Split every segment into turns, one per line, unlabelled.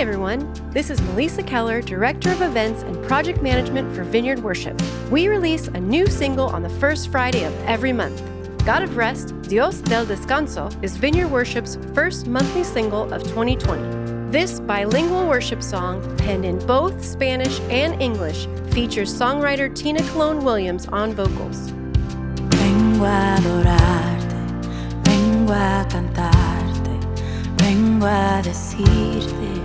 everyone, this is Melissa Keller, Director of Events and Project Management for Vineyard Worship. We release a new single on the first Friday of every month. God of Rest, Dios del Descanso is Vineyard Worship's first monthly single of 2020. This bilingual worship song, penned in both Spanish and English, features songwriter Tina Cologne Williams on vocals.
Vengo a adorarte, vengo a cantarte, vengo a decirte,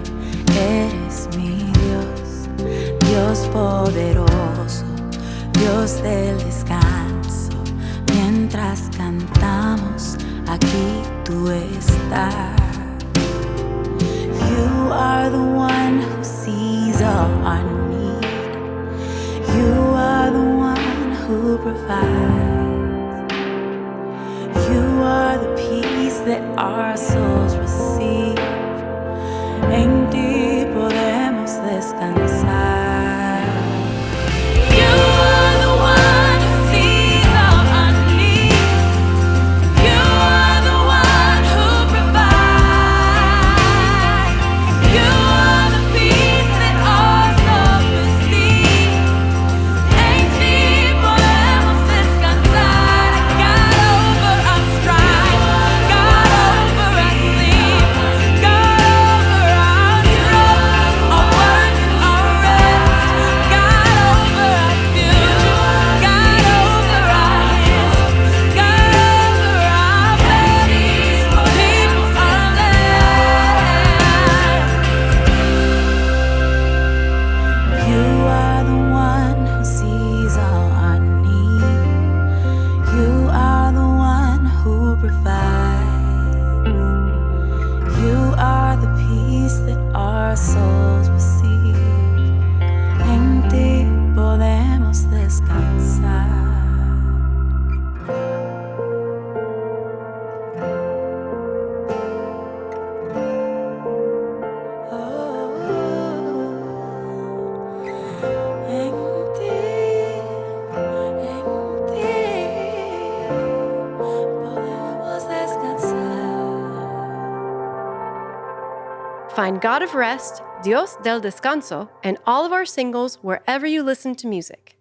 eres mi Dios, Dios poderoso, Dios del descanso. Mientras cantamos, aquí tú estás. You are the one who sees all our need. You are the one who provides. You are the peace that our souls receive. En ti podemos descansar. You are the one who sees all our need. You are the one who provides. You are the peace that our souls receive. En ti podemos descansar. God over our strife, God over our sleep, God over our trouble, our work and our rest, God over our future, God over our history, God over our bodies, people are there. You are the one who sees all our need. You are the one who provides. You are the peace that our souls receive. En ti podemos descansar. En ti podemos descansar.
Find God of Rest, Dios del Descanso, and all of our singles wherever you listen to music.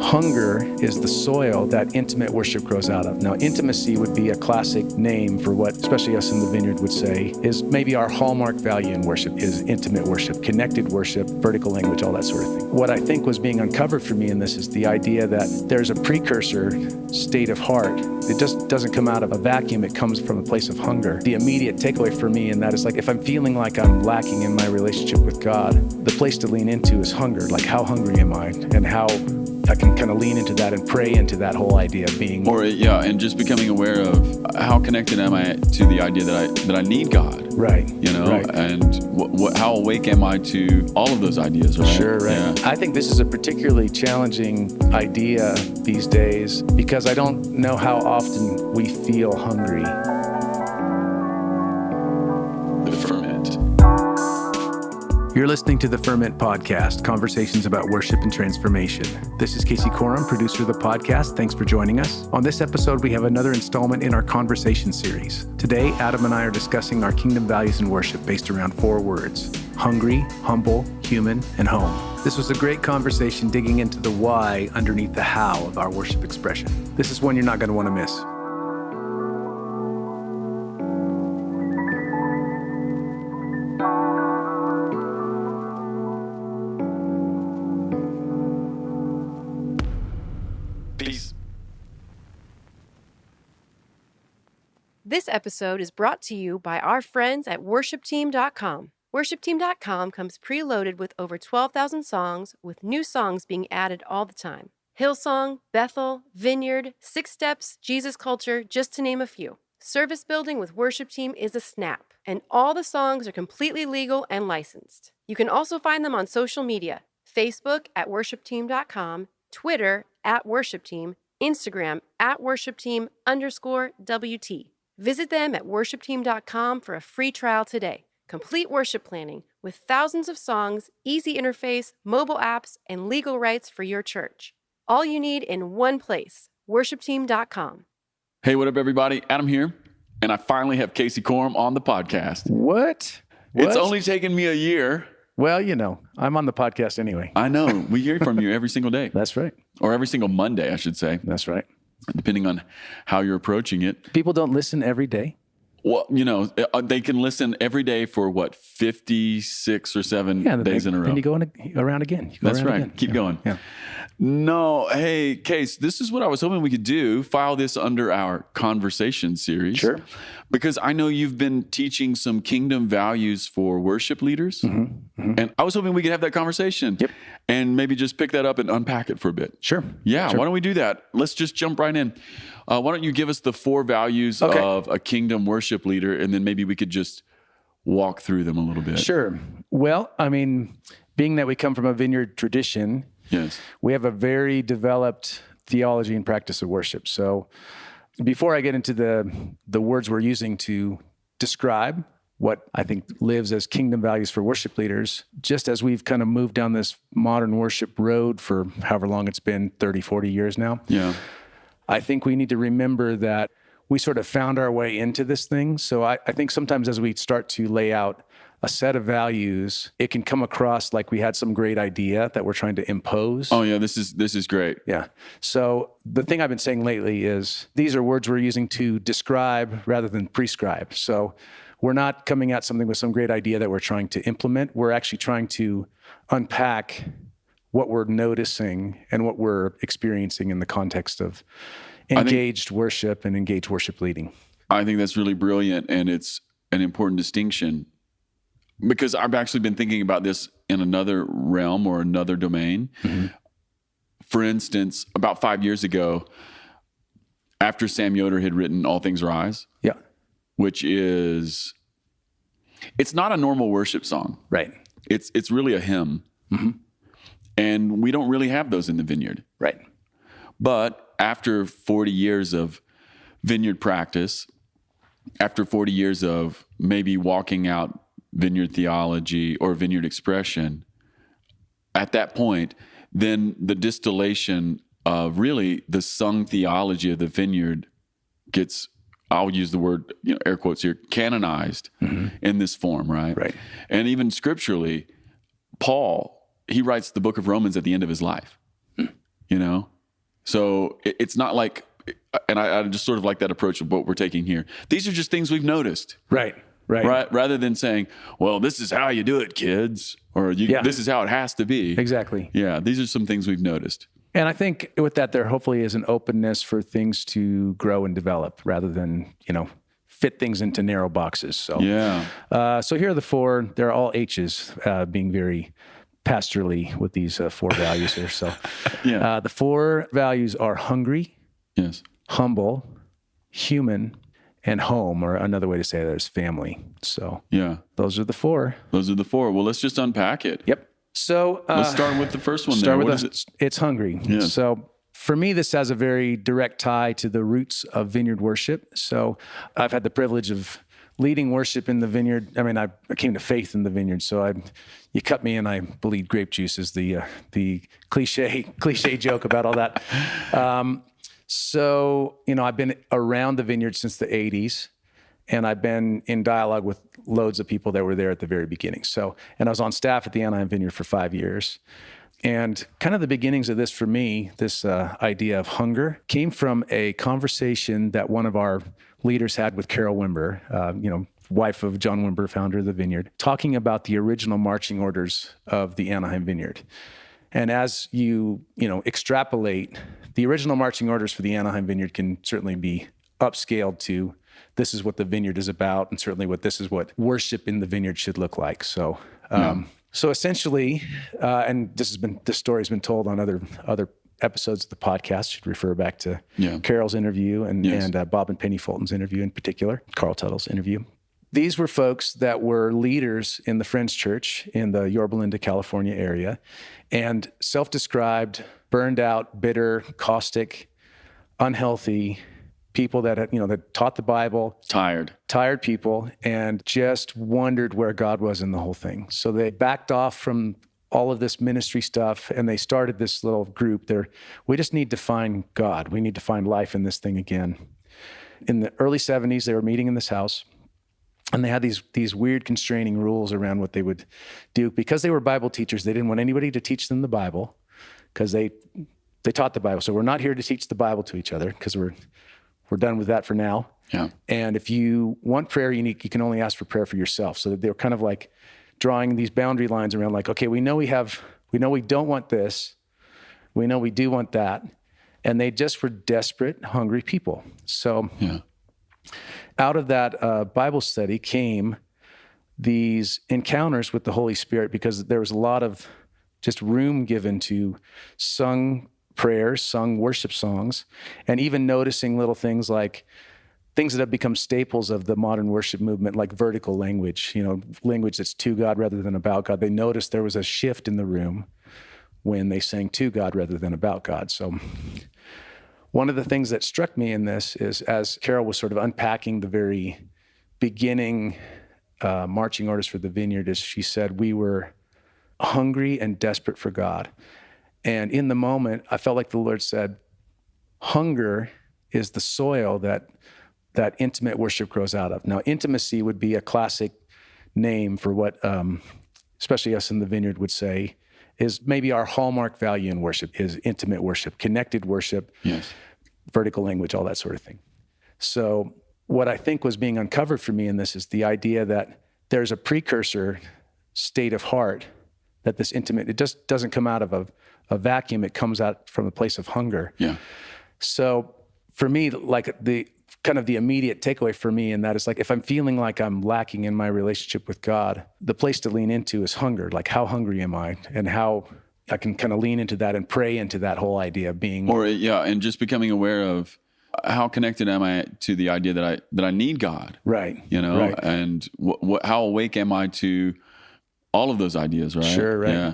Hunger is the soil that intimate worship grows out of. Now, intimacy would be a classic name for what, especially us in the Vineyard would say, is maybe our hallmark value in worship is intimate worship, connected worship, vertical language, all that sort of thing. What I think was being uncovered for me in this is the idea that there's a precursor state of heart. It just doesn't come out of a vacuum. It comes from a place of hunger. The immediate takeaway for me in that is like, if I'm feeling like I'm lacking in my relationship with God, the place to lean into is hunger. Like, how hungry am I? And how I can kind of lean into that and pray into that whole idea of being.
And just becoming aware of how connected am I to the idea that I need God.
Right. Right.
And how awake am I to all of those ideas, right?
Sure, right.
Yeah.
I think this is a particularly challenging idea these days because I don't know how often we feel hungry.
The ferment.
You're listening to the Ferment Podcast, conversations about worship and transformation. This is Casey Corum, producer of the podcast. Thanks for joining us. On this episode, we have another installment in our conversation series. Today, Adam and I are discussing our kingdom values in worship based around 4 words: hungry, humble, human, and home. This was a great conversation digging into the why underneath the how of our worship expression. This is one you're not going to want to miss.
Peace.
This episode is brought to you by our friends at worshipteam.com. Worshipteam.com comes preloaded with over 12,000 songs, with new songs being added all the time. Hillsong, Bethel, Vineyard, Six Steps, Jesus Culture, just to name a few. Service building with Worship Team is a snap, and all the songs are completely legal and licensed. You can also find them on social media: Facebook at worshipteam.com, Twitter at worshipteam, Instagram at worshipteam_WT. Visit them at worshipteam.com for a free trial today. Complete worship planning with thousands of songs, easy interface, mobile apps, and legal rights for your church. All you need in one place, worshipteam.com.
Hey, what up, everybody? Adam here, and I finally have Casey Corum on the podcast.
What?
It's only taken me a year.
Well, you know, I'm on the podcast anyway.
I know. We hear from you every single day.
That's right.
Or every single Monday, I should say,
That's right.
depending on how you're approaching it.
People don't listen every day.
Well, you know, they can listen every day for what, 56 or 7 days in a row.
And you go around again. You go
That's
around
right.
again.
Keep going.
Yeah.
No, hey, Case, this is what I was hoping we could do, file this under our conversation series.
Sure.
Because I know you've been teaching some kingdom values for worship leaders. And I was hoping we could have that conversation.
Yep.
And maybe just pick that up and unpack it for a bit.
Sure.
Yeah,
Sure.
why don't we do that? Let's just jump right in. Why don't you give us the 4 values of a kingdom worship leader, and then maybe we could just walk through them a little bit.
Sure. Well, I mean, being that we come from a vineyard tradition,
Yes.
we have a very developed theology and practice of worship. So before I get into the words we're using to describe what I think lives as kingdom values for worship leaders, just as we've kind of moved down this modern worship road for however long it's been, 30, 40 years now,
Yeah.
I think we need to remember that we sort of found our way into this thing. So I think sometimes as we start to lay out a set of values, it can come across like we had some great idea that we're trying to impose.
Oh, yeah, this is great.
Yeah. So the thing I've been saying lately is these are words we're using to describe rather than prescribe. So we're not coming at something with some great idea that we're trying to implement. We're actually trying to unpack what we're noticing and what we're experiencing in the context of engaged worship and engaged worship leading.
I think that's really brilliant, and it's an important distinction because I've actually been thinking about this in another realm or another domain. For instance, about 5 years ago, after Sam Yoder had written All Things Rise,
Yeah.
which is, it's not a normal worship song.
Right.
It's really a hymn. And we don't really have those in the Vineyard.
Right.
But after 40 years of Vineyard practice, after 40 years of maybe walking out Vineyard theology or Vineyard expression, at that point, then the distillation of really the sung theology of the Vineyard gets, I'll use the word, air quotes here, canonized in this form, right?
Right.
And even scripturally, Paul, he writes the book of Romans at the end of his life, So it's not like, and I just sort of like that approach of what we're taking here. These are just things we've noticed.
Right.
Rather than saying, well, this is how you do it, kids, or this is how it has to be.
Exactly.
Yeah, these are some things we've noticed.
And I think with that, there hopefully is an openness for things to grow and develop rather than, fit things into narrow boxes. So, so here are the 4. They're all H's, being very pastorally with these 4 values here. So the 4 values are hungry,
Yes.
humble, human, and home, or another way to say that is family. So those are the 4.
Those are the 4. Well, let's just unpack it.
Yep. So
let's start with the first one.
Start
there.
with
What is it?
It's hungry.
Yeah.
So for me, this has a very direct tie to the roots of vineyard worship. So I've had the privilege of leading worship in the vineyard. I mean, I came to faith in the vineyard. So you cut me and I bleed grape juice is the cliche joke about all that. So I've been around the vineyard since the 80s. And I've been in dialogue with loads of people that were there at the very beginning. And I was on staff at the Anaheim Vineyard for 5 years. And kind of the beginnings of this for me, this idea of hunger, came from a conversation that one of our leaders had with Carol Wimber, wife of John Wimber, founder of the Vineyard, talking about the original marching orders of the Anaheim Vineyard. And as you extrapolate, the original marching orders for the Anaheim Vineyard can certainly be upscaled to this is what the vineyard is about, and certainly this is what worship in the vineyard should look like. So, so essentially, and this story's been told on other episodes of the podcast. Should refer back to Carol's interview and Bob and Penny Fulton's interview in particular, Carl Tuttle's interview. These were folks that were leaders in the Friends Church in the Yorba Linda, California area, and self-described, burned out, bitter, caustic, unhealthy people that had, that taught the Bible, tired people, and just wondered where God was in the whole thing. So they backed off from all of this ministry stuff, and they started this little group there. We just need to find God. We need to find life in this thing again. In the early 70s, they were meeting in this house, and they had these weird constraining rules around what they would do. Because they were Bible teachers, they didn't want anybody to teach them the Bible, because they taught the Bible. So we're not here to teach the Bible to each other, because we're done with that for now.
Yeah.
And if you want prayer, you can only ask for prayer for yourself. So they were kind of like drawing these boundary lines around, like, okay, we know we don't want this. We know we do want that. And they just were desperate, hungry people. So out of that Bible study came these encounters with the Holy Spirit, because there was a lot of just room given to sung prayers, sung worship songs, and even noticing little things like things that have become staples of the modern worship movement, like vertical language, language that's to God rather than about God. They noticed there was a shift in the room when they sang to God rather than about God. So one of the things that struck me in this is, as Carol was sort of unpacking the very beginning marching orders for the Vineyard, is she said, we were hungry and desperate for God. And in the moment, I felt like the Lord said, hunger is the soil that intimate worship grows out of. Now, intimacy would be a classic name for what, especially us in the Vineyard, would say is maybe our hallmark value in worship is intimate worship, connected worship, vertical language, all that sort of thing. So what I think was being uncovered for me in this is the idea that there's a precursor state of heart, that this intimate, it just doesn't come out of a vacuum. It comes out from a place of hunger.
Yeah.
So for me, like the immediate takeaway for me, and that is like, if I'm feeling like I'm lacking in my relationship with God, the place to lean into is hunger. Like, how hungry am I, and how I can kind of lean into that and pray into that whole idea of being,
and just becoming aware of how connected am I to the idea that I need God,
right?
Right. And how awake am I to all of those ideas, right?
Sure, right.
Yeah.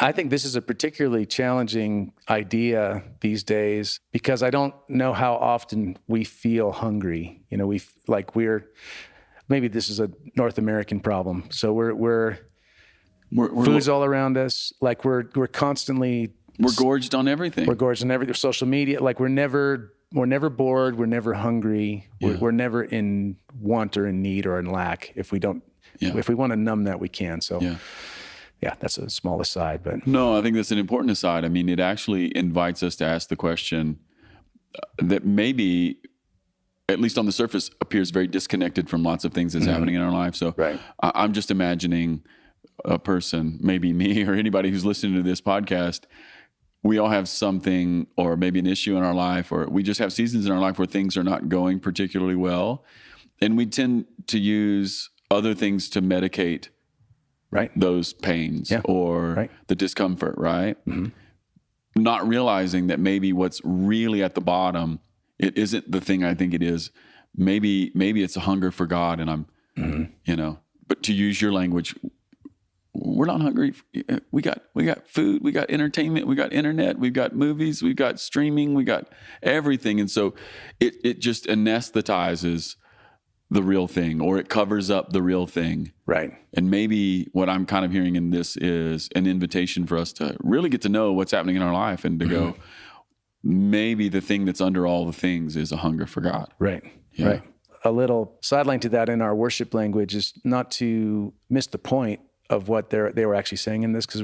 I think this is a particularly challenging idea these days, because I don't know how often we feel hungry. Maybe this is a North American problem. So we're food's all around us. Like we're constantly,
we're gorged on everything.
We're gorged on everything. Social media, like we're never bored. We're never hungry.
Yeah.
We're never in want or in need or in lack. If we want to numb that, we can. So. Yeah, that's a small aside, but...
No, I think that's an important aside. I mean, it actually invites us to ask the question that maybe, at least on the surface, appears very disconnected from lots of things that's happening in our life. So I'm just imagining a person, maybe me or anybody who's listening to this podcast, we all have something or maybe an issue in our life, or we just have seasons in our life where things are not going particularly well. And we tend to use other things to medicate those pains or the discomfort, right? Mm-hmm. Not realizing that maybe what's really at the bottom, it isn't the thing I think it is. Maybe it's a hunger for God, and I'm, but to use your language, we're not hungry. We got food, we got entertainment, we got internet, we've got movies, we've got streaming, we got everything. And so it just anesthetizes the real thing, or it covers up the real thing.
Right.
And maybe what I'm kind of hearing in this is an invitation for us to really get to know what's happening in our life, and to go, maybe the thing that's under all the things is a hunger for God.
Right. Yeah. Right. A little sideline to that in our worship language is not to miss the point of what they were actually saying in this, because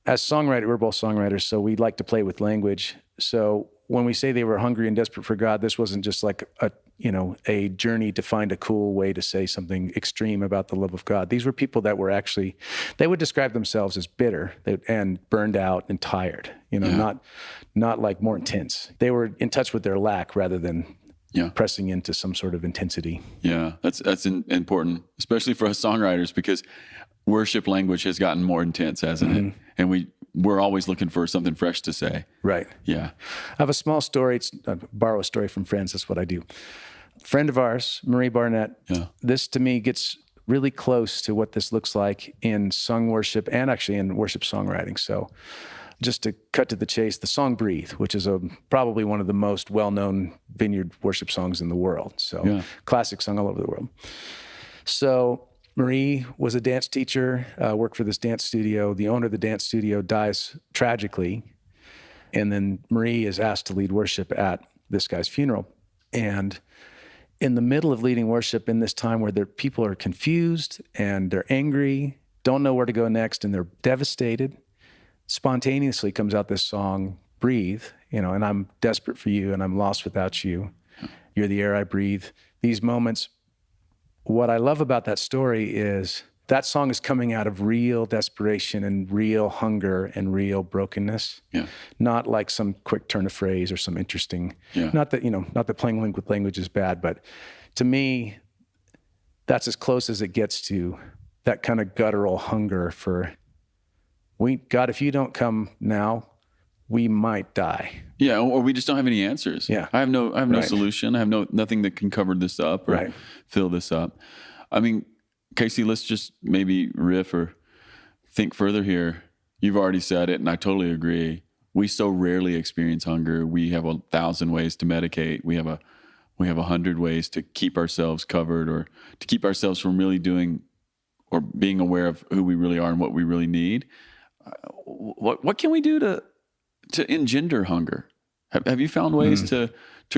as songwriters, we're both songwriters, so we like to play with language. So when we say they were hungry and desperate for God, this wasn't just like a journey to find a cool way to say something extreme about the love of God. These were people that were actually, they would describe themselves as bitter and burned out and tired, not like more intense. They were in touch with their lack rather than pressing into some sort of intensity.
Yeah, that's important, especially for us songwriters, because worship language has gotten more intense, hasn't it? And we're always looking for something fresh to say.
Right.
Yeah.
I have a small story. I borrow a story from friends. That's what I do. Friend of ours, Marie Barnett. Yeah. This to me gets really close to what this looks like in sung worship and actually in worship songwriting. So just to cut to the chase, the song Breathe, which is probably one of the most well-known Vineyard worship songs in the world. So classic song all over the world. So Marie was a dance teacher, worked for this dance studio. The owner of the dance studio dies tragically. And then Marie is asked to lead worship at this guy's funeral. And in the middle of leading worship in this time where people are confused and they're angry, don't know where to go next, and they're devastated, spontaneously comes out this song, Breathe, and I'm desperate for you and I'm lost without you. You're the air I breathe. These moments, what I love about that story is that song is coming out of real desperation and real hunger and real brokenness. Yeah. Not like some quick turn of phrase or some interesting, not that playing with language is bad, but to me, that's as close as it gets to that kind of guttural hunger for, God, if you don't come now, we might die.
Yeah, or we just don't have any answers.
Yeah.
I have no solution. I have nothing that can cover this up or fill this up. I mean, Casey, let's just maybe riff or think further here. You've already said it, and I totally agree. We so rarely experience hunger. We have 1,000 ways to medicate. We have 100 ways to keep ourselves covered or to keep ourselves from really doing or being aware of who we really are and what we really need. What can we do to engender hunger? Have you found ways to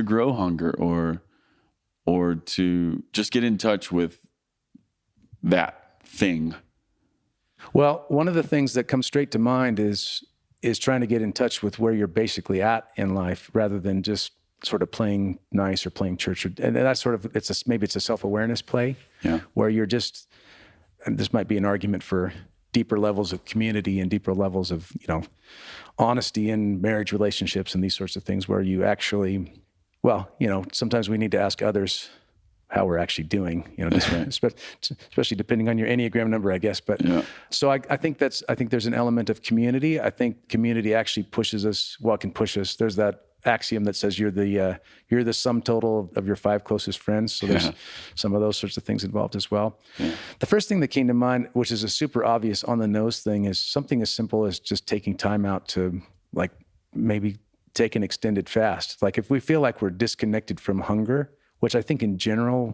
grow hunger or to just get in touch with that thing?
Well, one of the things that comes straight to mind is trying to get in touch with where you're basically at in life rather than just sort of playing nice or playing church. And that's sort of, maybe it's a self-awareness play where you're just, and this might be an argument for deeper levels of community and deeper levels of, honesty in marriage relationships and these sorts of things where you actually, sometimes we need to ask others how we're actually doing, especially depending on your Enneagram number, I guess. But so I think there's an element of community. I think community actually pushes us, can push us. There's that axiom that says you're the sum total of your 5 closest friends. So there's some of those sorts of things involved as well. Yeah. The first thing that came to mind, which is a super obvious on the nose thing, is something as simple as just taking time out to maybe take an extended fast. Like if we feel like we're disconnected from hunger, which I think in general,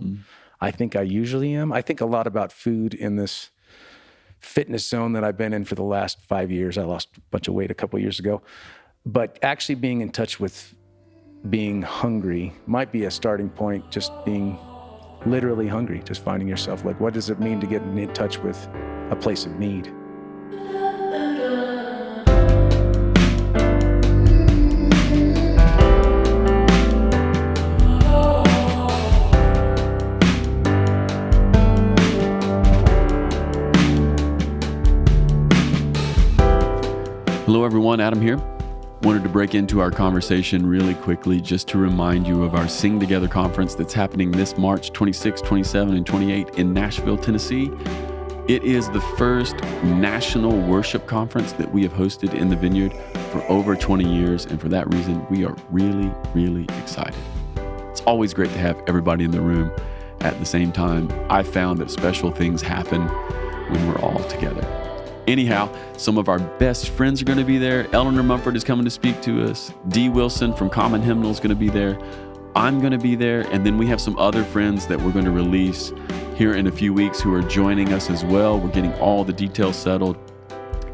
I think I usually am. I think a lot about food in this fitness zone that I've been in for the last 5 years. I lost a bunch of weight a couple of years ago. But actually being in touch with being hungry might be a starting point, just being literally hungry, just finding yourself what does it mean to get in touch with a place of need?
Hello, everyone. Adam here. Wanted to break into our conversation really quickly just to remind you of our Sing Together conference that's happening this March 26, 27, and 28 in Nashville, Tennessee. It is the first national worship conference that we have hosted in the Vineyard for over 20 years, and for that reason, we are really, really excited. It's always great to have everybody in the room at the same time. I found that special things happen when we're all together. Anyhow, some of our best friends are going to be there. Eleanor Mumford is coming to speak to us. Dee Wilson from Common Hymnal is going to be there. I'm going to be there. And then we have some other friends that we're going to release here in a few weeks who are joining us as well. We're getting all the details settled.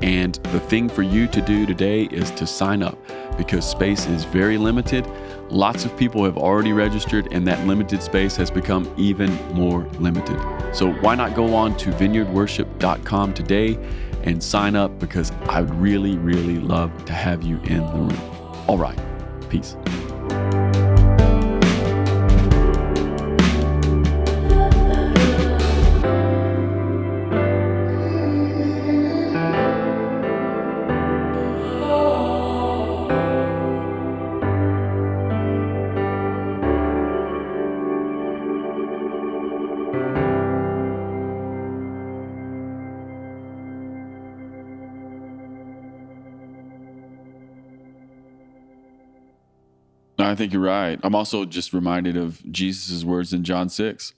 And the thing for you to do today is to sign up because space is very limited. Lots of people have already registered and that limited space has become even more limited. So why not go on to vineyardworship.com today and sign up because I would really, really love to have you in the room. All right. Peace. I think you're right. I'm also just reminded of Jesus' words in John 6.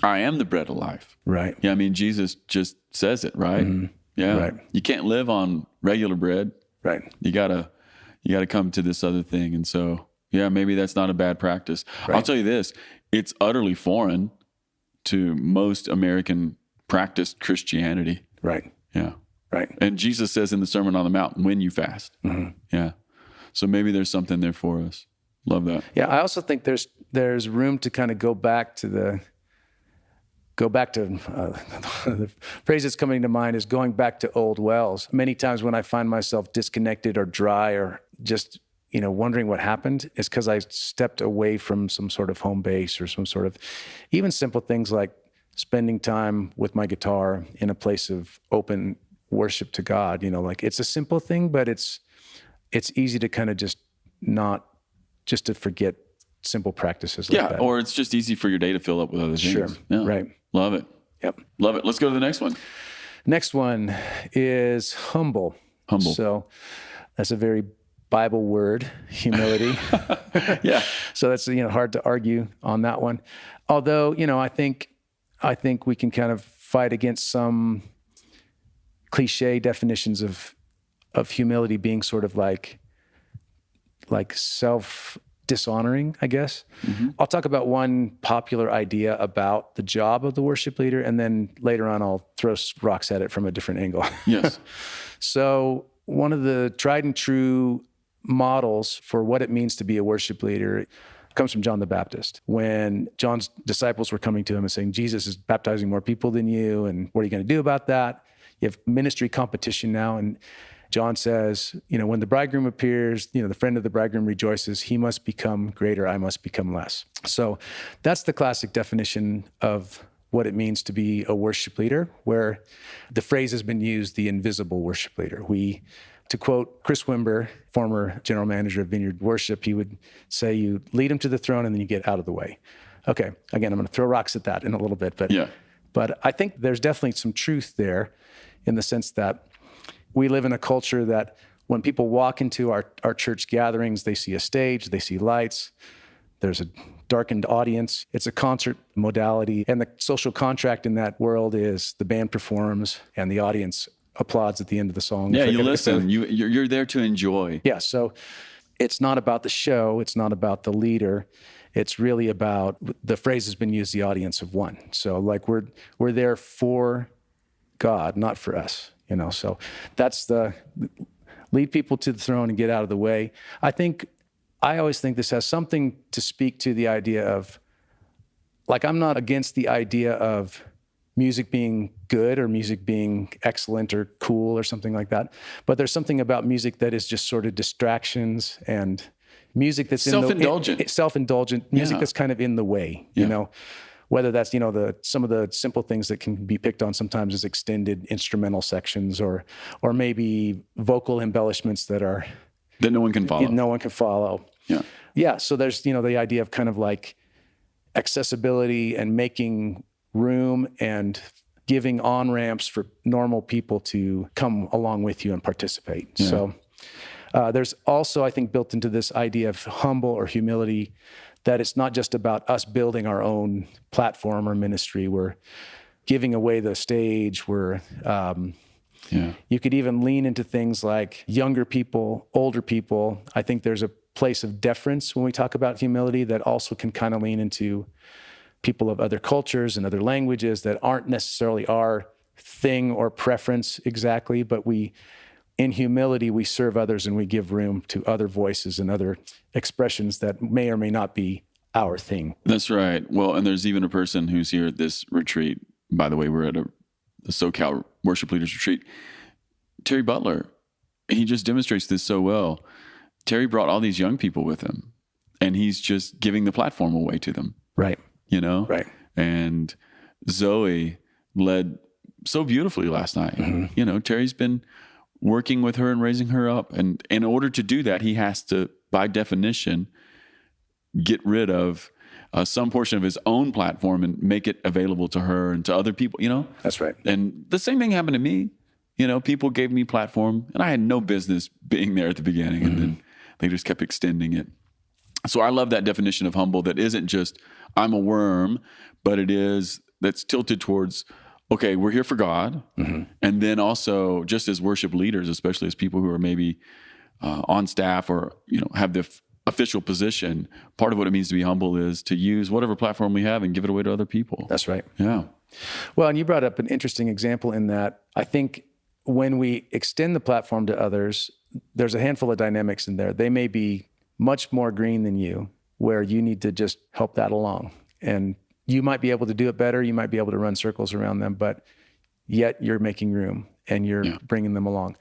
I am the bread of life.
Right.
Yeah, I mean, Jesus just says it, right? Mm-hmm. Yeah. Right. You can't live on regular bread.
Right.
You gotta come to this other thing. And so, yeah, maybe that's not a bad practice.
Right.
I'll tell you this, it's utterly foreign to most American practiced Christianity.
Right.
Yeah.
Right.
And Jesus says in the Sermon on the Mount, when you fast.
Mm-hmm.
Yeah. So maybe there's something there for us. Love that.
Yeah. I also think there's room to kind of go back to the phrase that's coming to mind is going back to old wells. Many times when I find myself disconnected or dry or just, wondering what happened, it's because I stepped away from some sort of home base or some sort of even simple things like spending time with my guitar in a place of open worship to God. Like it's a simple thing, but it's easy to kind of just to forget simple practices like that.
Yeah, or it's just easy for your day to fill up with other things.
Sure,
yeah.
Right.
Love it.
Yep.
Love it. Let's go to the next one.
Next one is humble.
Humble.
So that's a very Bible word, humility.
Yeah.
So that's, hard to argue on that one. Although, I think we can kind of fight against some cliche definitions of humility being sort of like self-dishonoring, I guess. Mm-hmm. I'll talk about one popular idea about the job of the worship leader, and then later on I'll throw rocks at it from a different angle.
Yes.
So one of the tried and true models for what it means to be a worship leader comes from John the Baptist. When John's disciples were coming to him and saying, Jesus is baptizing more people than you, and what are you going to do about that? You have ministry competition now. And John says, when the bridegroom appears, the friend of the bridegroom rejoices, he must become greater, I must become less. So that's the classic definition of what it means to be a worship leader, where the phrase has been used, the invisible worship leader. To quote Chris Wimber, former general manager of Vineyard Worship, he would say, you lead them to the throne and then you get out of the way. Okay, again, I'm going to throw rocks at that in a little bit, but I think there's definitely some truth there in the sense that we live in a culture that when people walk into our church gatherings, they see a stage, they see lights, there's a darkened audience. It's a concert modality, and the social contract in that world is the band performs and the audience applauds at the end of the song.
Yeah, you listen. You're there to enjoy.
Yeah, so it's not about the show. It's not about the leader. It's really about, the phrase has been used, the audience of one. So like we're there for God, not for us. So that's the lead people to the throne and get out of the way. I always think this has something to speak to the idea of, like, I'm not against the idea of music being good or music being excellent or cool or something like that. But there's something about music that is just sort of distractions and music that's self-indulgent music that's kind of in the way, whether that's, some of the simple things that can be picked on sometimes as extended instrumental sections or maybe vocal embellishments that
no one can follow.
No one can follow.
Yeah.
Yeah. So there's, the idea of kind of like accessibility and making room and giving on-ramps for normal people to come along with you and participate. Yeah. So there's also, I think, built into this idea of humble or humility, that it's not just about us building our own platform or ministry. We're giving away the stage. You could even lean into things like younger people, older people. I think there's a place of deference when we talk about humility that also can kind of lean into people of other cultures and other languages that aren't necessarily our thing or preference exactly, but in humility, we serve others and we give room to other voices and other expressions that may or may not be our thing.
That's right. Well, and there's even a person who's here at this retreat. By the way, we're at the SoCal Worship Leaders Retreat. Terry Butler, he just demonstrates this so well. Terry brought all these young people with him, and he's just giving the platform away to them.
Right.
Right. And Zoe led so beautifully last night. Mm-hmm. Terry's been working with her and raising her up. And in order to do that, he has to, by definition, get rid of some portion of his own platform and make it available to her and to other people,
That's right.
And the same thing happened to me. People gave me platform, and I had no business being there at the beginning, and then they just kept extending it. So I love that definition of humble that isn't just, I'm a worm, but that's tilted towards okay, we're here for God. And then also just as worship leaders, especially as people who are maybe on staff or, have the official position, part of what it means to be humble is to use whatever platform we have and give it away to other people.
That's right.
Yeah.
Well, and you brought up an interesting example in that I think when we extend the platform to others, there's a handful of dynamics in there. They may be much more green than you, where you need to just help that along. And you might be able to do it better. You might be able to run circles around them, but yet you're making room and you're bringing them along.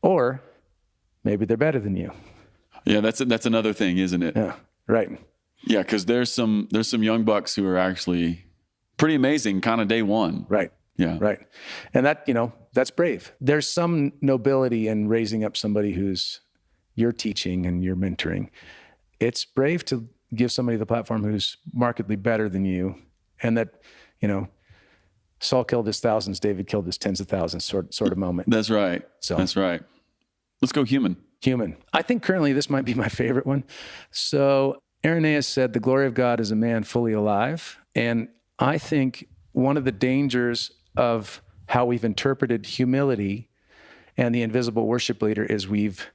Or maybe they're better than you.
Yeah, that's another thing, isn't it?
Yeah, right.
Yeah, because there's some young bucks who are actually pretty amazing kind of day one.
Right.
Yeah.
Right. And that, that's brave. There's some nobility in raising up somebody who's you're teaching and you're mentoring. It's brave to give somebody the platform who's markedly better than you. And that, Saul killed his thousands, David killed his tens of thousands sort of moment.
That's right.
So
that's right. Let's go human.
I think currently this might be my favorite one. So Irenaeus said, the glory of God is a man fully alive. And I think one of the dangers of how we've interpreted humility and the invisible worship leader is we've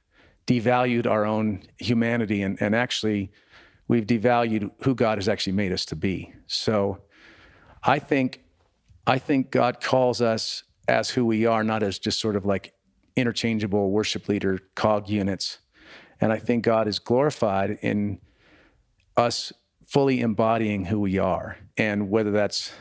devalued our own humanity and actually we've devalued who God has actually made us to be. So I think God calls us as who we are, not as just sort of like interchangeable worship leader cog units. And I think God is glorified in us fully embodying who we are, and whether that's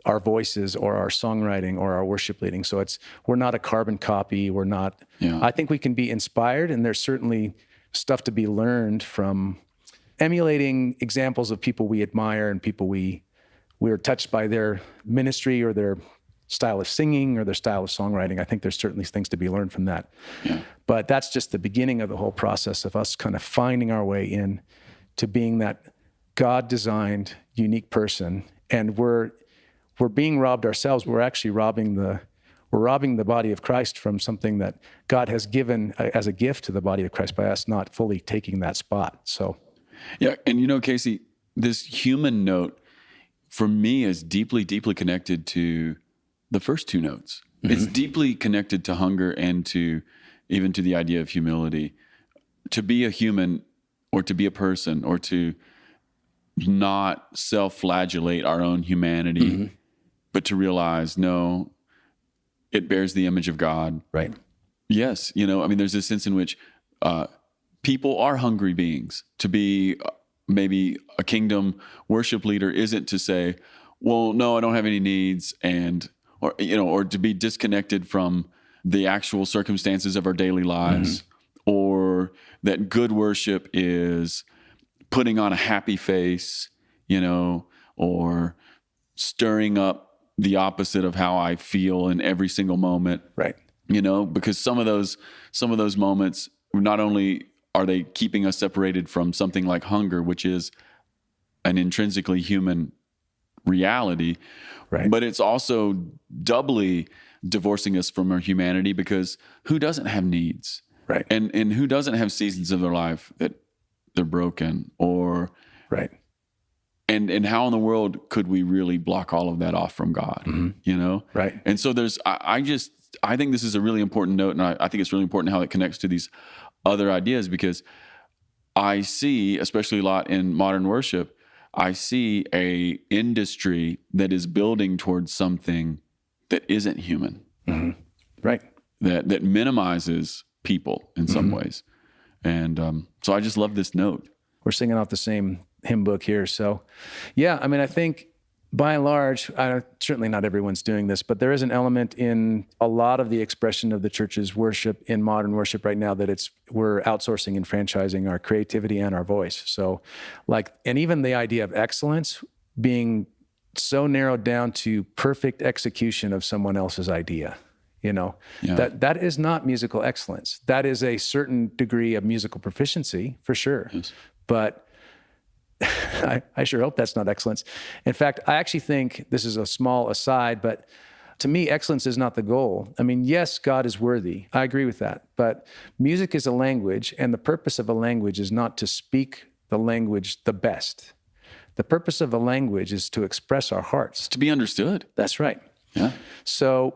our voices or our songwriting or our worship leading. So we're not a carbon copy. We're not, I think we can be inspired, and there's certainly stuff to be learned from emulating examples of people we admire and people we are touched by their ministry or their style of singing or their style of songwriting. I think there's certainly things to be learned from that. Yeah. But that's just the beginning of the whole process of us kind of finding our way in to being that God-designed, unique person. And we're being robbed ourselves. We're actually robbing the body of Christ from something that God has given as a gift to the body of Christ by us not fully taking that spot. So,
yeah. And Casey, this human note for me is deeply, deeply connected to the first two notes. Mm-hmm. It's deeply connected to hunger and to even to the idea of humility. To be a human or to be a person or to not self-flagellate our own humanity, but to realize, no, it bears the image of God.
Right.
Yes. There's this sense in which people are hungry beings. To be maybe a kingdom worship leader isn't to say, well, no, I don't have any needs, or to be disconnected from the actual circumstances of our daily lives, or that good worship is putting on a happy face, or stirring up the opposite of how I feel in every single moment.
Right.
Because some of those moments, not only are they keeping us separated from something like hunger, which is an intrinsically human reality, right, but it's also doubly divorcing us from our humanity, because who doesn't have needs?
Right.
And who doesn't have seasons of their life that they're broken or
right.
And how in the world could we really block all of that off from God?
Right.
And so I think this is a really important note, and I think it's really important how it connects to these other ideas, because I see, especially a lot in modern worship, I see a industry that is building towards something that isn't human.
Mm-hmm. Right.
That minimizes people in some ways. And so I just love this note.
We're singing off the same hymn book here. So yeah, I think by and large, certainly not everyone's doing this, but there is an element in a lot of the expression of the church's worship in modern worship right now that we're outsourcing and franchising our creativity and our voice. So and even the idea of excellence being so narrowed down to perfect execution of someone else's idea, that is not musical excellence. That is a certain degree of musical proficiency for sure. Yes. But I sure hope that's not excellence. In fact, I actually think, this is a small aside, but to me, excellence is not the goal. Yes, God is worthy. I agree with that. But music is a language, and the purpose of a language is not to speak the language the best. The purpose of a language is to express our hearts.
To be understood.
That's right.
Yeah.
So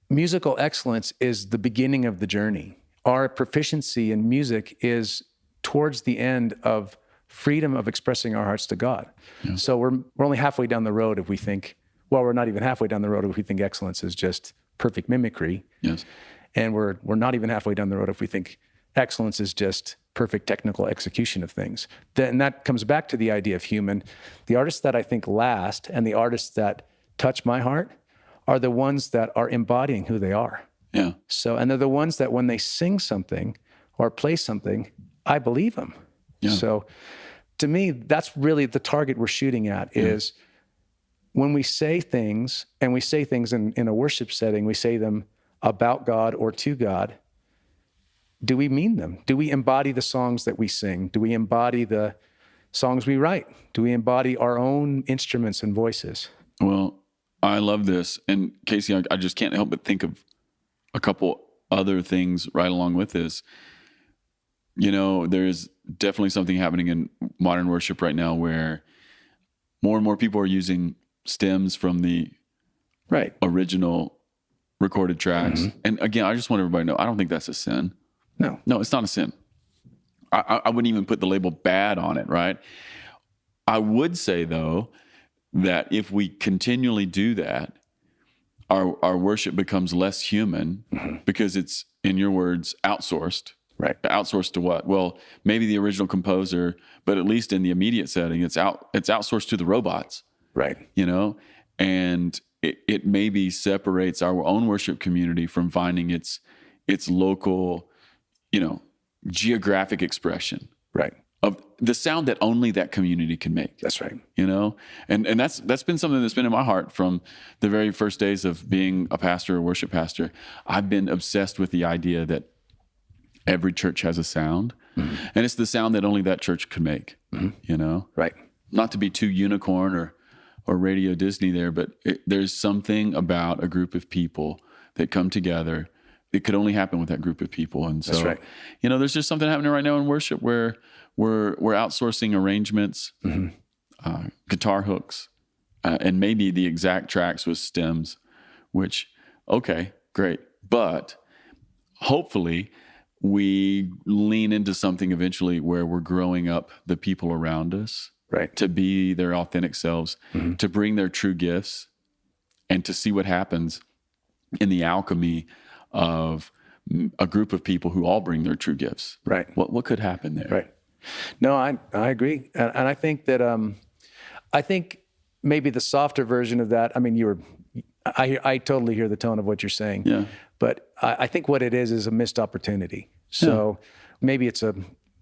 musical excellence is the beginning of the journey. Our proficiency in music is towards the end of freedom of expressing our hearts to God. Yeah. So we're only halfway down the road if we think, well, we're not even halfway down the road if we think excellence is just perfect mimicry.
Yes.
And we're not even halfway down the road if we think excellence is just perfect technical execution of things. And that comes back to the idea of human. The artists that I think last and the artists that touch my heart are the ones that are embodying who they are.
Yeah.
So, and they're the ones that when they sing something or play something, I believe them. Yeah. So to me, that's really the target we're shooting at is when we say things, and we say things in a worship setting, we say them about God or to God, do we mean them? Do we embody the songs that we sing? Do we embody the songs we write? Do we embody our own instruments and voices?
Well, I love this. And Casey, I just can't help but think of a couple other things right along with this. You know, there's definitely something happening in modern worship right now where more and more people are using stems from the original recorded tracks. Mm-hmm. And again, I just want everybody to know, I don't think that's a sin. No, it's not a sin. I wouldn't even put the label bad on it, right? I would say, though, that if we continually do that, our worship becomes less human because it's, in your words, outsourced.
Right.
Outsourced to what? Well, maybe the original composer, but at least in the immediate setting, it's outsourced to the robots.
Right.
You know, and it maybe separates our own worship community from finding its local, you know, geographic expression.
Right.
Of the sound that only that community can make.
That's right.
You know, and that's been something that's been in my heart from the very first days of being a pastor, a worship pastor. I've been obsessed with the idea that every church has a sound, and it's the sound that only that church could make. You know,
right?
Not to be too unicorn or Radio Disney there, but there's something about a group of people that come together. It could only happen with that group of people, and so
that's right.
You know, there's just something happening right now in worship where we're outsourcing arrangements, guitar hooks, and maybe the exact tracks with stems. Which, okay, great, but hopefully we lean into something eventually where we're growing up the people around us,
right,
to be their authentic selves, to bring their true gifts, and to see what happens in the alchemy of a group of people who all bring their true gifts.
Right.
What could happen there?
Right. No, I agree. And I think that, I think maybe the softer version of that, I mean, I totally hear the tone of what you're saying.
Yeah.
But I think what it is a missed opportunity. So maybe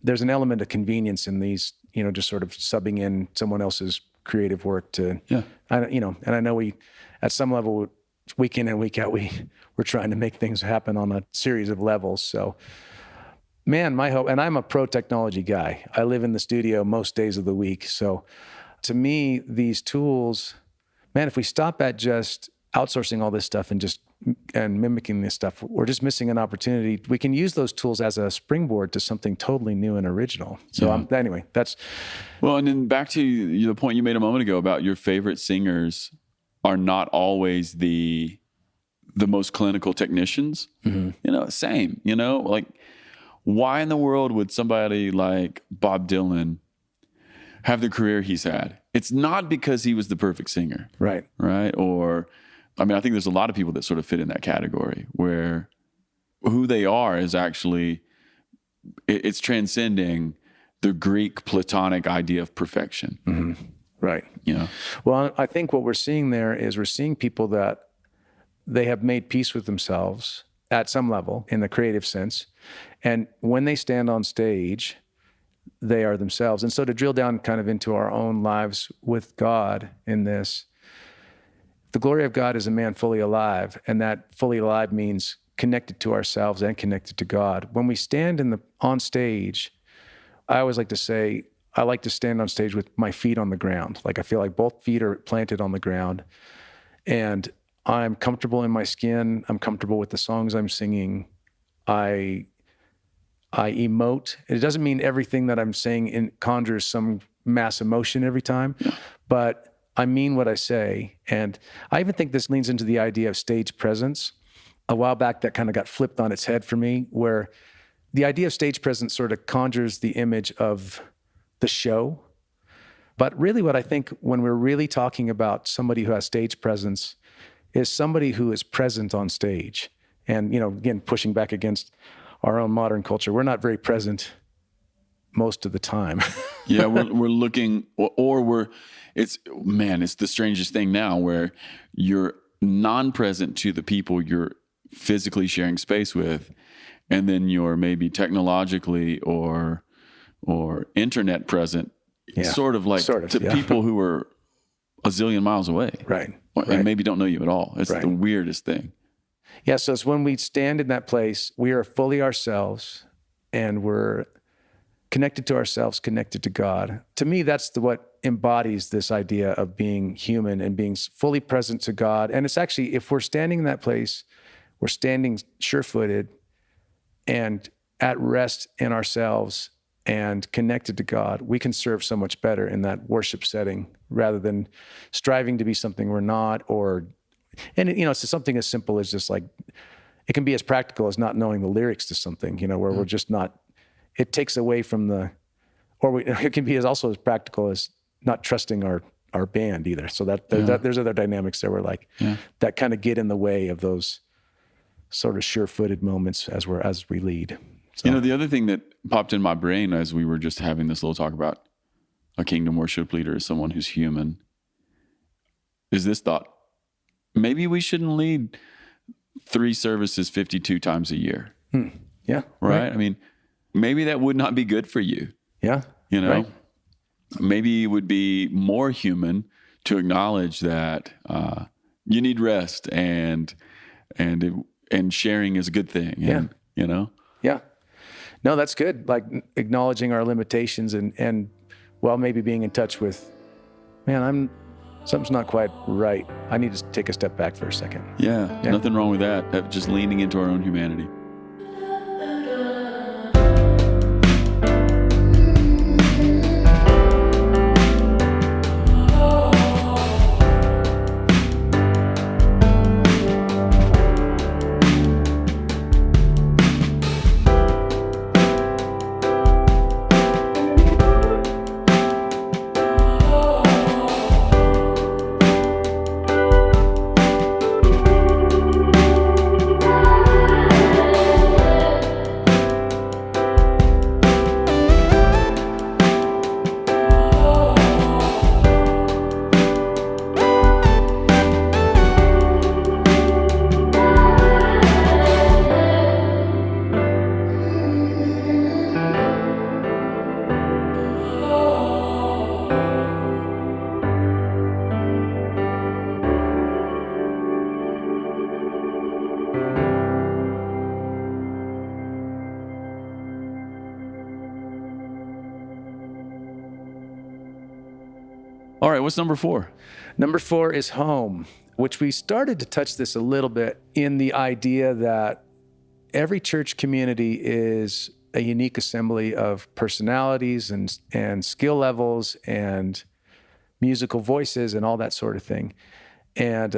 there's an element of convenience in these, you know, just sort of subbing in someone else's creative work to, you know, and I know at some level, week in and week out, we're trying to make things happen on a series of levels. So, man, my hope, and I'm a pro technology guy. I live in the studio most days of the week. So to me, these tools, man, if we stop at just outsourcing all this stuff and mimicking this stuff, we're just missing an opportunity. We can use those tools as a springboard to something totally new and original. So anyway, that's...
Well, and then back to the point you made a moment ago about your favorite singers are not always the most clinical technicians. You know, same, you know, like why in the world would somebody like Bob Dylan have the career he's had? It's not because he was the perfect singer.
Right.
Right. Or, I mean, I think there's a lot of people that sort of fit in that category where who they are is actually, it's transcending the Greek Platonic idea of perfection.
Right.
You know?
Well, I think what we're seeing there is we're seeing people that they have made peace with themselves at some level in the creative sense. And when they stand on stage, they are themselves. And so to drill down kind of into our own lives with God in this, the glory of God is a man fully alive, and that fully alive means connected to ourselves and connected to God. When we stand on stage, I always like to say, I like to stand on stage with my feet on the ground. Like I feel like both feet are planted on the ground, and I'm comfortable in my skin. I'm comfortable with the songs I'm singing. I emote. It doesn't mean everything that I'm saying conjures some mass emotion every time, but I mean what I say. And I even think this leans into the idea of stage presence. A while back, that kind of got flipped on its head for me, where the idea of stage presence sort of conjures the image of the show. But really what I think when we're really talking about somebody who has stage presence is somebody who is present on stage. And, again, pushing back against our own modern culture, we're not very present most of the time.
Yeah, we're looking, it's the strangest thing now where you're non-present to the people you're physically sharing space with, and then you're maybe technologically or internet present, sort of to people who are a zillion miles away.
Right.
And maybe don't know you at all. It's the weirdest thing.
Yeah, so it's when we stand in that place, we are fully ourselves, and we're connected to ourselves, connected to God. To me, that's what embodies this idea of being human and being fully present to God. And it's actually, if we're standing in that place, we're standing sure-footed and at rest in ourselves and connected to God, we can serve so much better in that worship setting rather than striving to be something we're not. It's something as simple as just like, it can be as practical as not knowing the lyrics to something, where we're just not, it takes away from it can be also as practical as not trusting our band either. So there's other dynamics there where that kind of get in the way of those sort of sure-footed moments as we lead. So.
The other thing that popped in my brain as we were just having this little talk about a kingdom worship leader as someone who's human is this thought. Maybe we shouldn't lead 3 services 52 times a year.
Yeah.
Right? I mean, maybe that would not be good for you.
Yeah.
Right. Maybe it would be more human to acknowledge that you need rest and sharing is a good thing. And,
Yeah. No, that's good. Like acknowledging our limitations and maybe being in touch with, something's not quite right. I need to take a step back for a second.
Yeah. Nothing wrong with that. Just leaning into our own humanity. All right, what's number 4?
Number 4 is home, which we started to touch this a little bit in the idea that every church community is a unique assembly of personalities and skill levels and musical voices and all that sort of thing. And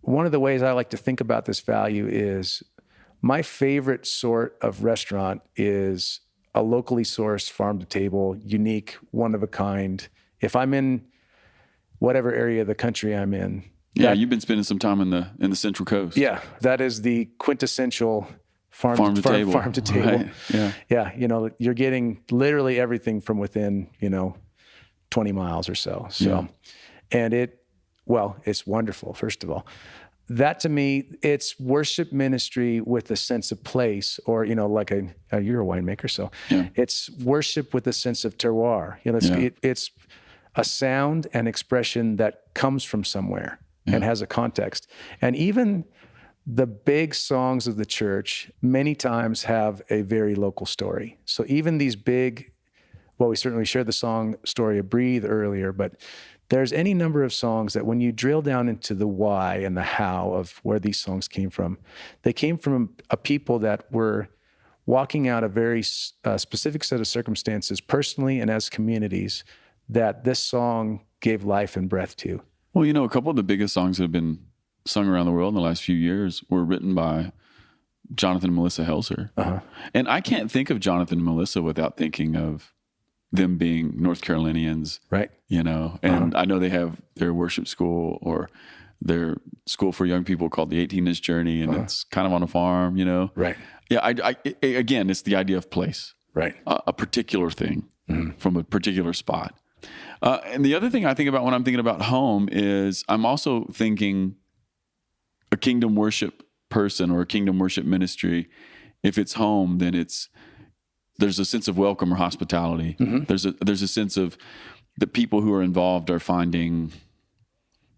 one of the ways I like to think about this value is my favorite sort of restaurant is a locally sourced, farm-to-table, unique, one-of-a-kind. If I'm in whatever area of the country I'm in.
Yeah, you've been spending some time in the Central Coast.
Yeah, that is the quintessential farm to table.
Right.
Yeah, you're getting literally everything from within, 20 miles or so. So, and it's wonderful, first of all. That to me, it's worship ministry with a sense of place, or, like you're a winemaker, so it's worship with a sense of terroir. It's a sound and expression that comes from somewhere and has a context. And even the big songs of the church many times have a very local story. So even these big, we certainly shared the song story of Breathe earlier, but there's any number of songs that when you drill down into the why and the how of where these songs came from, they came from a people that were walking out a very specific set of circumstances personally and as communities that this song gave life and breath to.
Well, a couple of the biggest songs that have been sung around the world in the last few years were written by Jonathan and Melissa Helser.
Uh-huh.
And I can't think of Jonathan and Melissa without thinking of them being North Carolinians.
Right.
And I know they have their worship school or their school for young people called the 18-inch Journey, and it's kind of on a farm,
Right.
Yeah, again, it's the idea of place.
Right.
A particular thing from a particular spot. And the other thing I think about when I'm thinking about home is I'm also thinking a kingdom worship person or a kingdom worship ministry. If it's home, then there's a sense of welcome or hospitality. Mm-hmm. There's a sense of the people who are involved are finding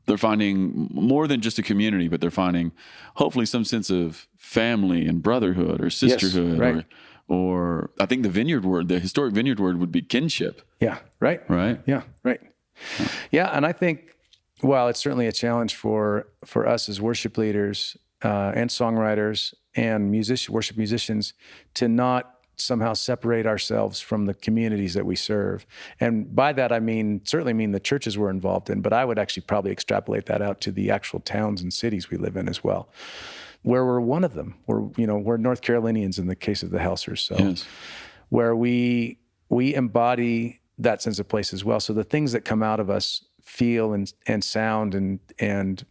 more than just a community, but they're finding hopefully some sense of family and brotherhood or sisterhood.
Yes, right.
Or I think the historic vineyard word would be kinship.
Yeah. Right.
Right.
Yeah. Right. Yeah. And I think, well, it's certainly a challenge for us as worship leaders and songwriters and worship musicians to not somehow separate ourselves from the communities that we serve. And by that, I certainly mean the churches we're involved in, but I would actually probably extrapolate that out to the actual towns and cities we live in as well, where we're one of them. We're North Carolinians in the case of the Helsers. So yes. Where we embody that sense of place as well. So the things that come out of us feel and sound and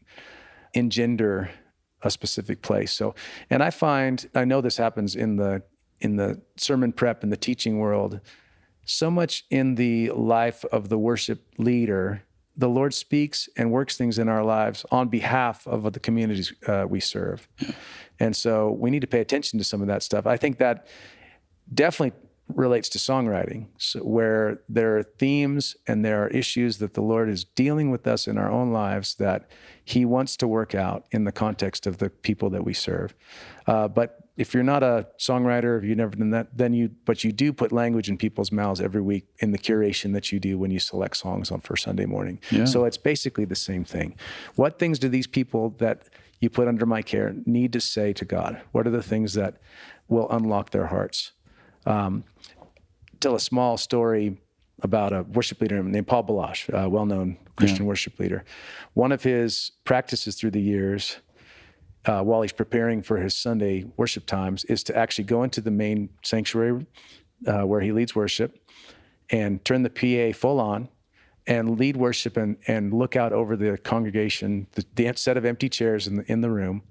engender a specific place. So, and I know this happens in the sermon prep and the teaching world, so much in the life of the worship leader, the Lord speaks and works things in our lives on behalf of the communities we serve. And so we need to pay attention to some of that stuff. I think that definitely relates to songwriting, where there are themes and there are issues that the Lord is dealing with us in our own lives that he wants to work out in the context of the people that we serve. But if you're not a songwriter, if you've never done that, but you do put language in people's mouths every week in the curation that you do when you select songs for Sunday morning. Yeah. So it's basically the same thing. What things do these people that you put under my care need to say to God? What are the things that will unlock their hearts? Tell a small story about a worship leader named Paul Balash, a well-known Christian worship leader. One of his practices through the years, while he's preparing for his Sunday worship times, is to actually go into the main sanctuary where he leads worship and turn the PA full on and lead worship and look out over the congregation, the set of empty chairs in the room.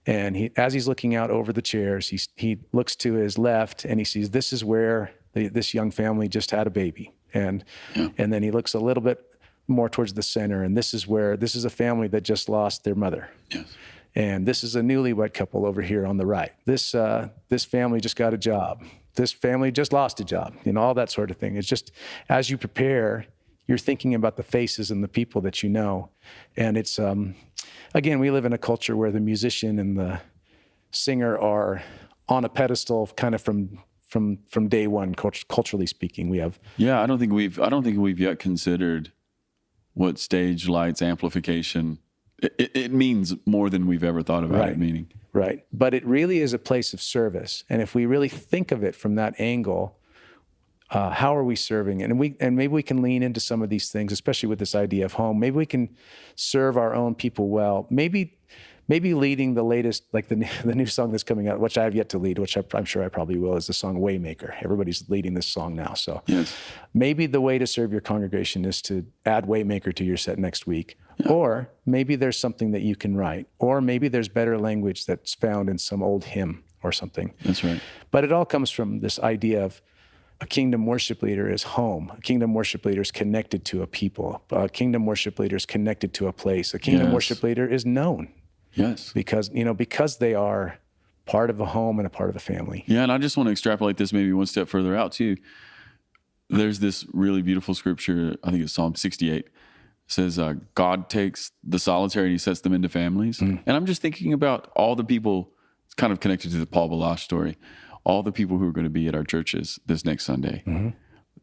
And as he's looking out over the chairs, he looks to his left and he sees this is where this young family just had a baby. And then he looks a little bit more towards the center, and this is a family that just lost their mother. Yes. And this is a newlywed couple over here on the right. This family just got a job. This family just lost a job. All that sort of thing. It's just, as you prepare, you're thinking about the faces and the people that you know. And it's, again, we live in a culture where the musician and the singer are on a pedestal kind of from day one, culturally speaking. We have. Yeah,
I don't think we've yet considered what stage lights amplification. It means more than we've ever thought about it meaning.
Right. But it really is a place of service. And if we really think of it from that angle, how are we serving? And maybe we can lean into some of these things, especially with this idea of home. Maybe we can serve our own people well. Maybe leading the latest, like the new song that's coming out, which I have yet to lead, which I'm sure I probably will, is the song Waymaker. Everybody's leading this song now. So yes. Maybe the way to serve your congregation is to add Waymaker to your set next week. Yeah. Or maybe there's something that you can write. Or maybe there's better language that's found in some old hymn or something.
That's right.
But it all comes from this idea of a kingdom worship leader is home. A kingdom worship leader is connected to a people. A kingdom worship leader is connected to a place. A kingdom worship leader is known.
Yes.
Because they are part of a home and a part of a family.
Yeah, and I just want to extrapolate this maybe one step further out too. There's this really beautiful scripture, I think it's Psalm 68. It says, God takes the solitary and he sets them into families. Mm. And I'm just thinking about all the people, it's kind of connected to the Paul Balash story, all the people who are going to be at our churches this next Sunday. Mm-hmm.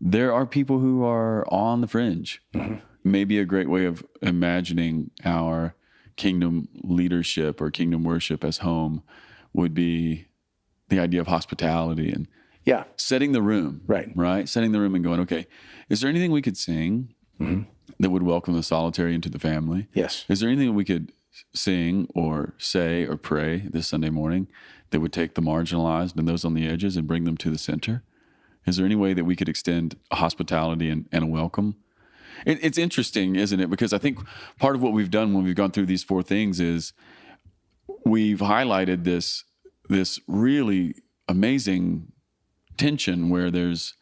There are people who are on the fringe. Mm-hmm. Maybe a great way of imagining our kingdom leadership or kingdom worship as home would be the idea of hospitality and setting the room, right? Setting the room and going, okay, is there anything we could sing? Mm-hmm. that would welcome the solitary into the family.
Yes.
Is there anything that we could sing or say or pray this Sunday morning that would take the marginalized and those on the edges and bring them to the center? Is there any way that we could extend a hospitality and a welcome? It's interesting, isn't it? Because I think part of what we've done when we've gone through these 4 things is we've highlighted this really amazing tension where there's,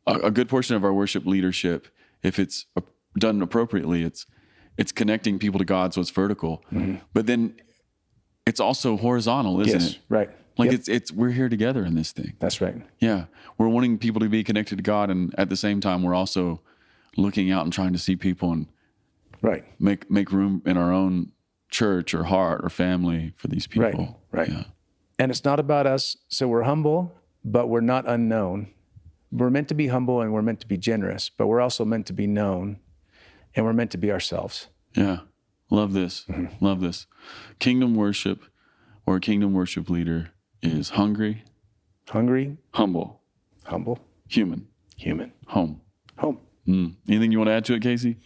a good portion of our worship leadership, if it's done appropriately, it's connecting people to God, so it's vertical. Mm-hmm. But then it's also horizontal, isn't it?
Right.
Like it's we're here together in this thing.
That's right.
Yeah, we're wanting people to be connected to God, and at the same time, we're also looking out and trying to see people and make room in our own church or heart or family for these people.
Right.
Yeah.
And it's not about us, so we're humble, but we're not unknown. We're meant to be humble and we're meant to be generous, but we're also meant to be known, and we're meant to be ourselves.
Yeah, love this. Mm-hmm. Love this. Kingdom worship, or a kingdom worship leader, is hungry, humble, human, home. Anything you want to add to it, Casey?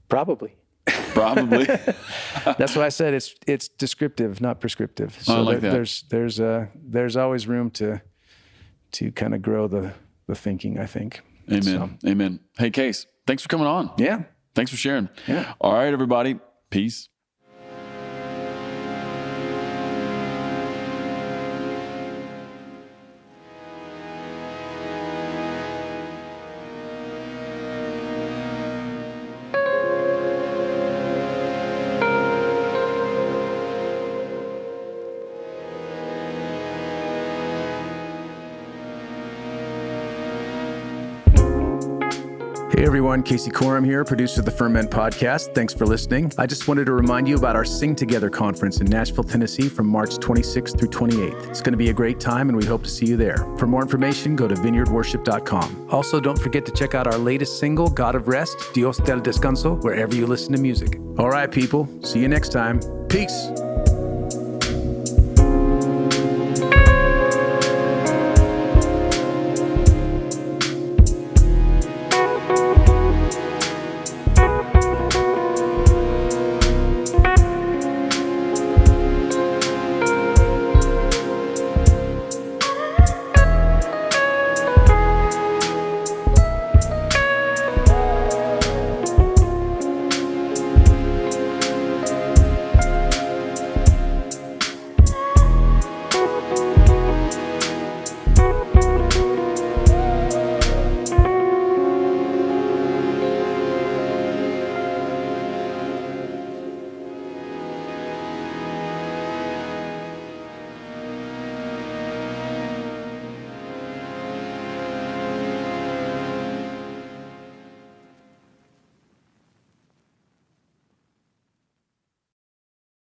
Probably. That's why I said it's descriptive, not prescriptive. So
I like that.
There's always room to kind of grow the thinking, I think.
Amen. Amen. Hey, Case, thanks for coming on.
Yeah.
Thanks for sharing.
Yeah.
All right, everybody. Peace.
Hey everyone, Casey Corum here, producer of the Ferment Podcast. Thanks for listening. I just wanted to remind you about our Sing Together conference in Nashville, Tennessee from March 26th through 28th. It's going to be a great time and we hope to see you there. For more information, go to vineyardworship.com. Also, don't forget to check out our latest single, God of Rest, Dios del Descanso, wherever you listen to music. All right, people. See you next time. Peace.